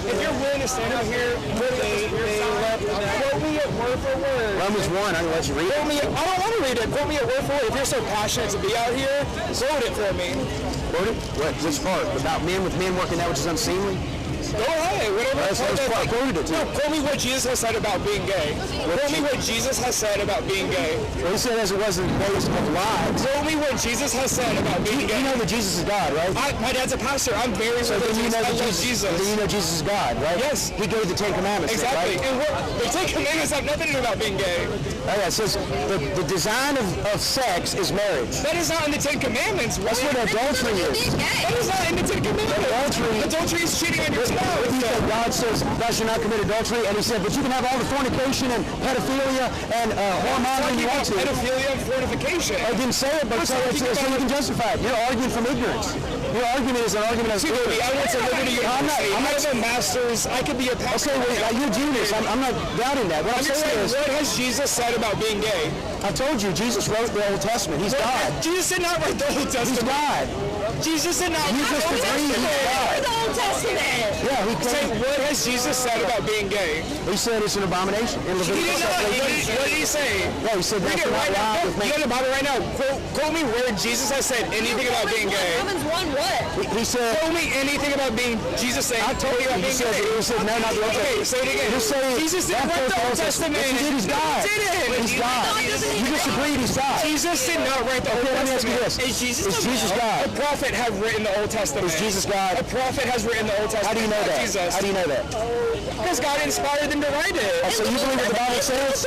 if you're willing to stand up here, quote me at word for word. Romans 1, I'm going to let you read it. I don't want to read it. Quote me at word for word. If you're so passionate to be out here, quote it for me. Quote it? What? Which part? About men with men working that which is unseemly? Go ahead, whatever. Quoted it to you. Quote me what Jesus has said about being gay. Quote me what Jesus has said about being gay. Well, he said as it was in the days of Lot. Quote me what Jesus has said about being gay. You know that Jesus is God, right? My dad's a pastor. I'm very religious. I love Jesus. Then you know Jesus is God, right? Yes. He gave the Ten Commandments. Exactly. Right? And the Ten Commandments have nothing to do about being gay. Oh, yeah, it says the design of sex is marriage. That is not in the Ten Commandments. That's what adultery is. That is not in the Ten Commandments. Adultery is cheating on your spouse. God says, thou shalt not commit adultery, and he said, but you can have all the fornication and pedophilia and whoremonger you want to. Pedophilia and fornication. I didn't say it, but so you can justify it. You're arguing from ignorance. Your argument is an argument of ignorance. I went to Liberty University. I have a master's. I could be a pastor. Okay, well, you're genius. I'm not doubting that. What I'm saying is, what has Jesus said about being gay? I told you, Jesus wrote the Old Testament. He's God. Jesus did not write the Old Testament. He's God. Jesus did not write the Old Testament. The Old Testament. Yeah, he said, what has Jesus said about being gay? He said it's an abomination. In Leviticus, what did he say? Yeah, he said that's right now. You got the Bible right now. Quote me where Jesus has said anything about being gay. Romans 1 what? He said. Quote me anything about being Jesus saying. I told you about being gay. He said no, not the Old Testament. Okay, say it again. Jesus didn't write the Old Testament. Yes, he did. He's God. He didn't. He's God. You disagreed. He's God. Jesus did not write the Old Testament. Let me ask you this. Is Jesus God? A prophet have written the Old Testament. Is Jesus God? A prophet has written the Old Testament. How do you know that? Jesus. How do you know that? Because God inspired them to write it. So you believe what the Bible says?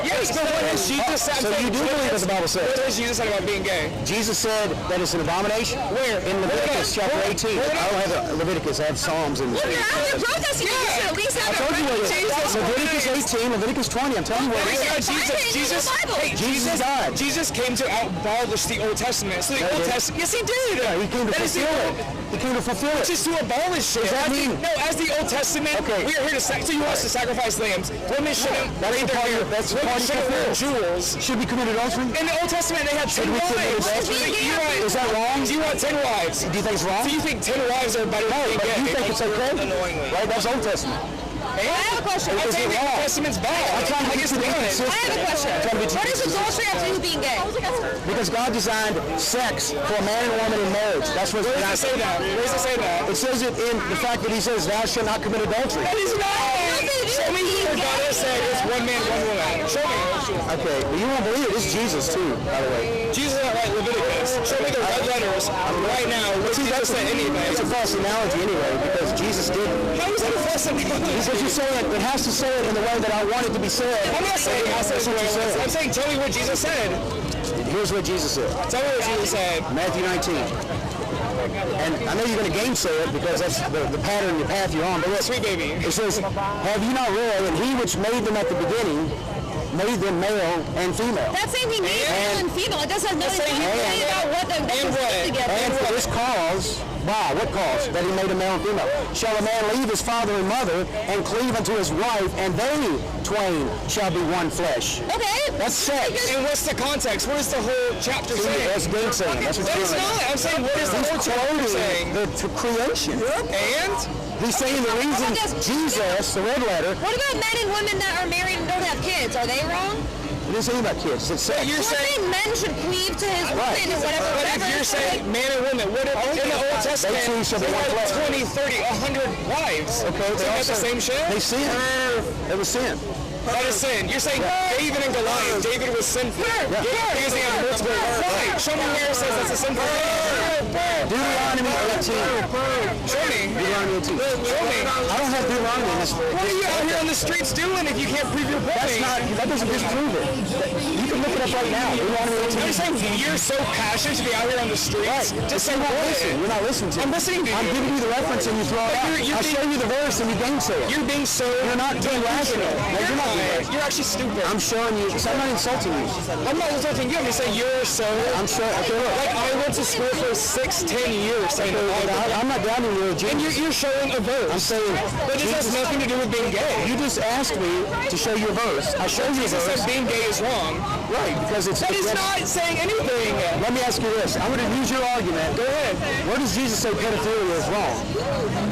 Yes, but what has Jesus said? So you do believe what the Bible says? What has Jesus said about being gay? Jesus said that it's an abomination. Where? In Leviticus chapter 18. I don't have Leviticus. I have Psalms in Well, you're out here protesting. You should at least have I told you what it is. Leviticus 18, Leviticus 20. I'm telling you what it is. Jesus is God. Jesus came to abolish the Old Testament. So the Old Testament, yes, he did. Yeah, he came to fulfill it. He came to fulfill it. Just to abolish it. Does that mean? No, as the Old Testament, we are here to so you want us to sacrifice lambs. Women shouldn't wear their hair. Women shouldn't wear jewels. Should we commit adultery? In the Old Testament, they had 10 wives. Is that wrong? Do you want 10 wives? Do you think it's wrong? Do you think 10 wives are better than but gay? you think it's okay? Right? That's Old Testament. I have a question. I think the Old Testament's bad. I'm trying to get you to be consistent. I have a question. What does adultery have to do with being gay? Because God designed sex for a man and a woman in marriage. That's what Where does it say that? Where does it say that? It says it in the fact that he says, thou shalt not commit adultery. That is not. Show me where God has said it's one man, one woman. Show me. Okay, well, you won't believe it. It's Jesus too, by the way. Jesus didn't write Leviticus. Show me the red letters right now. What Jesus said anything. It's a false analogy anyway, because Jesus didn't. How is that a false analogy? Because you say it has to say it in the way that I want it to be said. I'm not saying I said what you said. I'm saying tell me what Jesus said. Here's what Jesus said. Tell me what Jesus said. Matthew 19. And I know you're going to gainsay it because that's the pattern, the path you're on. But look, sweet baby. It says, have you not read, and he which made them at the beginning, made them male and female. That's saying he made male and female. It doesn't have nothing to say about what the together. And for this cause, why? What cause? That he made a male and female. Shall a man leave his father and mother and cleave unto his wife, and they twain shall be one flesh. Okay. That's sex. And what's the context? What is the whole chapter saying? That's Gainsaying. That's what you're not. I'm saying what is the whole chapter saying? The creation. And? He's saying the reason Jesus, the red letter. What about men and women that are married and don't have kids? Are they wrong? It didn't say about kids. It's sex. You're saying men should cleave to his woman or whatever. But if you're saying man and woman, what if in the Old Testament they had 20, 30, 100 wives? Okay, they got the same shit? They sinned. It was sin. That is sin. You're saying David and Goliath. David was sinful. Because he had multiple wives. Show me where it says that's a sinful thing. Deuteronomy 18. Show me. Deuteronomy 18. Show me. I don't have Deuteronomy in this. What are you out here on the streets doing if you can't prove your point? That doesn't disprove it. You can look it up right now. Deuteronomy 18. I'm saying you're so passionate to be out here on the streets. Right. Just say you're not what? listening. You're not listening to me. I'm listening to you. I'm giving you the reference and you throw it out. I show you the verse and you gainsay it. You're being so... You're not being rational. No, you're not argument. You're actually stupid. I'm showing you, because I'm not insulting you. I'm not insulting you. I'm just saying you're so... I'm sure, okay, look. Like, I went to school for 6-10 years. I'm not doubting your And you're showing a verse. I'm saying... But this has nothing to do with being gay. You just asked me to show you a verse. I showed you a Jesus verse. said being gay is wrong. Right, because it's... That is not saying anything. Let me ask you this. I'm going to use your argument. Go ahead. Where does Jesus say pedophilia is wrong?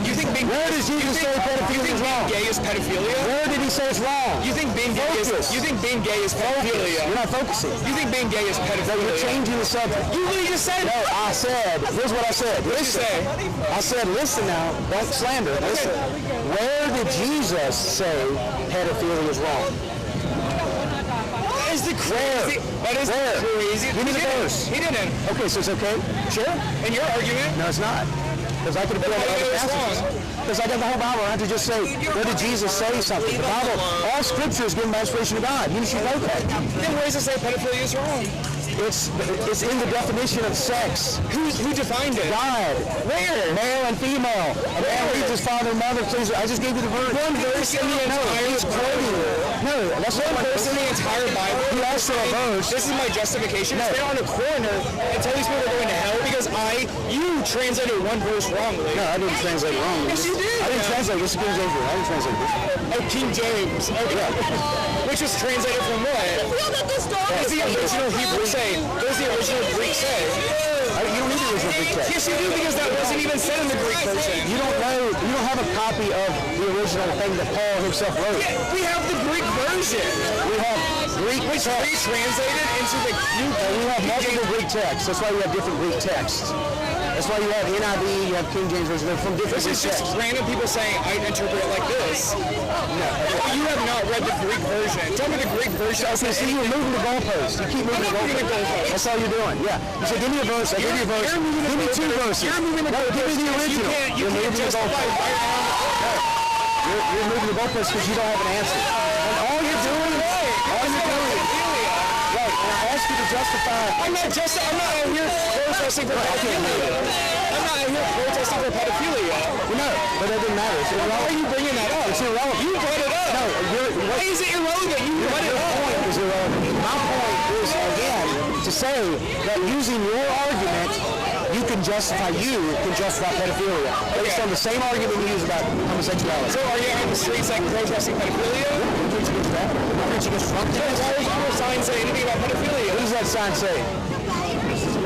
You think being... Where does Jesus say pedophilia is wrong? Gay is pedophilia? Where did he say it's wrong? You think being gay is... You think being gay is pedophilia? You're not focusing. You think being gay is pedophilia? You're changing the subject. You literally just said... No, I said... Here's what I said. What did you say? I said, listen now. Don't slander. Listen. Where did Jesus say pedophilia is wrong? That is the crazy... That is crazy. Give me the verse. He didn't. Okay, so it's okay? Sure. In your argument... No, it's not. Because I could have put on other passages. Because I got the whole Bible. I have to just say, where did Jesus say something? The Bible, all Scripture is given by inspiration of God. You should know that. Then where does it say pedophilia is wrong? It's in the definition of sex. Who defined it? God. Where? Male and female. A man leaves his father and mother. Please, I just gave you the verse. One verse in the entire Bible. No, that's One not verse in the entire Bible. You asked for a verse. This is my justification. No. Stay on a corner and tell these people they're going to hell because you translated one verse wrongly. No, I didn't translate it wrongly. Yes, you did. I didn't translate it. This is King James. I didn't translate it. Oh, King James. Okay. Yeah. Which was translated from what? What does the original Hebrew say? What does the original Greek say? You don't need the original Greek text. Yes, you do, because that wasn't even said in the Greek version. You don't know. You don't have a copy of the original thing that Paul himself wrote. Yeah, we have the Greek version. We have Greek which text. Translated into the Greek. We have multiple Greek texts. That's why you have different Greek texts. That's why you have NIV, you have King James version. They're from different Greek texts. This is just random people saying, I interpret it like this. No. You have not read the Greek version. Tell me the Greek version. Okay, see, you're moving the goalposts. You keep moving the goalposts. That's all you're doing. Yeah. You say, give me a verse. I give you a verse. Give me two verses. You're moving the goalposts. Give me the original. You're moving the goalposts. You're moving the goalposts because you don't have an answer. And all you're doing, right, and I asked you to justify. I'm not out here protesting for pedophilia. I'm not out here protesting for pedophilia. Well, no, but that didn't matter. It's irrelevant. Why are you bringing that up? It's irrelevant. You brought it up. No, why is it irrelevant? You brought it up. Your point is irrelevant. My point is, again, to say that using your argument, you can justify pedophilia based on the same argument you use about homosexuality. So are you on the streets like protesting pedophilia? You're preaching against that. You're preaching against drunk tests. Why does your sign say anything about pedophilia? What does that sign say?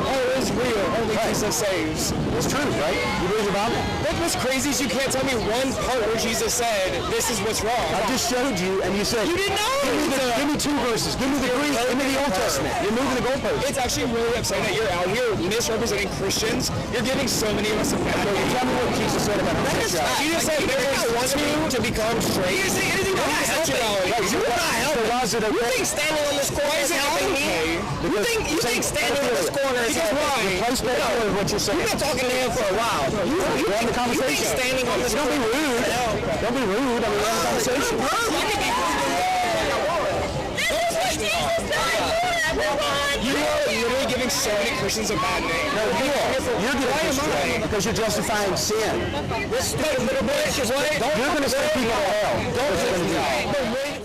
Oh, it's real. Only Jesus saves. It's true, right? You believe the Bible? What's crazy is you can't tell me one part where Jesus said, this is what's wrong. I just showed you, and you said... You didn't know! Give me two verses. Give me the Greek. Give me the Old Testament. You're moving the goalposts. It's actually really upsetting that you're out here misrepresenting Christians. You're giving so many of us a bad name. Tell me what Jesus said about homosexuality. Jesus said there wants me to become straight. You say anything about homosexuality. You're not helping. Why is it okay? You think standing on this corner is helping me? You think standing on this corner is helping me? Replace pedophilia is what you're saying. You've been talking to him for a while. We're having a conversation. You think standing on this corner... Don't be rude. Don't be rude. I mean, we're having a conversation. You are literally giving so many Christians a bad name. No, you're giving because you're justifying sin. This little bit is what? You're going to send people to hell. Don't